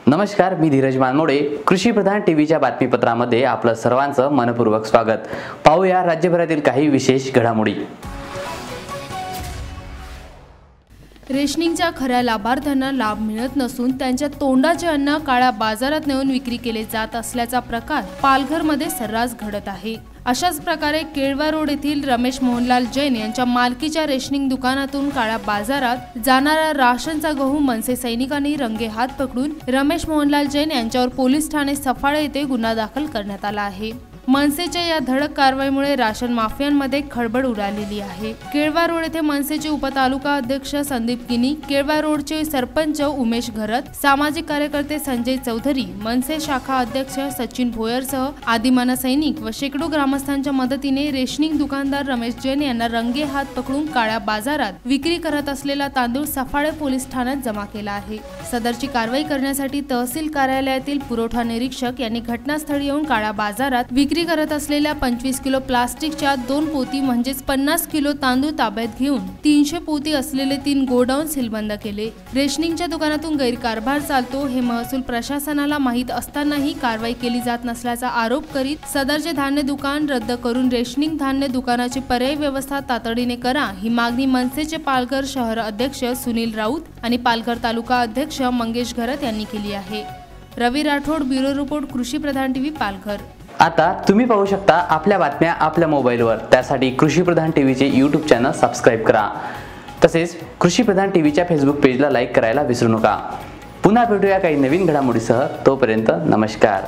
नमस्कार, मी धीरज मानमोडे. कृषी प्रधान टीव्हीच्या बातमीपत्रामध्ये आपलं सर्वांचं मनपूर्वक स्वागत. पाहूया राज्यभरातील काही विशेष घडामोडी. रेशनिंगच्या खऱ्या लाभार्थ्यांना लाभ मिळत नसून त्यांच्या तोंडाचे अन्न काळ्या बाजारात नेऊन विक्री केले जात असल्याचा प्रकार पालघरमध्ये सर्रास घडत आहे. अशाच प्रकारे केळवा रोड येथील रमेश मोहनलाल जैन यांच्या मालकीच्या रेशनिंग दुकानातून काळ्या बाजारात जाणारा राशनचा गहू मनसे सैनिकांनी रंगेहात पकडून रमेश मोहनलाल जैन यांच्यावर पोलीस ठाणे सफाळे येथे गुन्हा दाखल करण्यात आला आहे. मनसेच्या या धडक कारवाईमुळे राशन माफियांमध्ये खळबळ उडालेली आहे. केळवा रोड येथे मनसेचे उपतालुका अध्यक्ष संदीप किनी, केळवा रोडचे सरपंच उमेश घरत, सामाजिक कार्यकर्ते संजय चौधरी, मनसे शाखा अध्यक्ष सचिन भोयरसह आदी मनसैनिक व शेकडो ग्रामस्थांच्या मदतीने रेशनिंग दुकानदार रमेश जैन यांना रंगे हात पकडून काळ्या बाजारात विक्री करत असलेला तांदूळ सफाळे पोलीस ठाण्यात जमा केला आहे. सदरची कारवाई करण्यासाठी तहसील कार्यालयातील पुरवठा निरीक्षक यांनी घटनास्थळी येऊन काळ्या बाजारात विक्री करत असलेल्या 25 किलो प्लास्टिकच्या 2 पोती म्हणजेच 50 किलो तांदूळ ताब्यात घेऊन 300 पोती असलेले 3 गोडाऊन सीलबंद केले. रेशनिंगच्या दुकानातून गैरकारभार चालतो हे महसूल प्रशासनाला माहीत असतानाही कारवाई केली जात नसल्याचा आरोप करीत सदरचे धान्य दुकान रद्द करून रेशनिंग धान्य दुकानाची पर्यायी व्यवस्था तातडीने करा ही मागणी मनसेचे पालघर शहर अध्यक्ष सुनील राऊत आणि पालघर तालुका अध्यक्ष मंगेश घरत यांनी केली आहे. रवी राठोड, ब्युरो रिपोर्ट, कृषी प्रधान टीव्ही, पालघर. आता तुम्ही पाहू शकता आपल्या बातम्या आपल्या मोबाईलवर. त्यासाठी कृषी प्रधान टीव्हीचे YouTube चॅनल सबस्क्राईब करा. तसेच कृषी प्रधान टीव्हीच्या फेसबुक पेजला लाईक करायला विसरू नका. पुन्हा भेटूया काही नवीन घडामोडीसह. तोपर्यंत नमस्कार.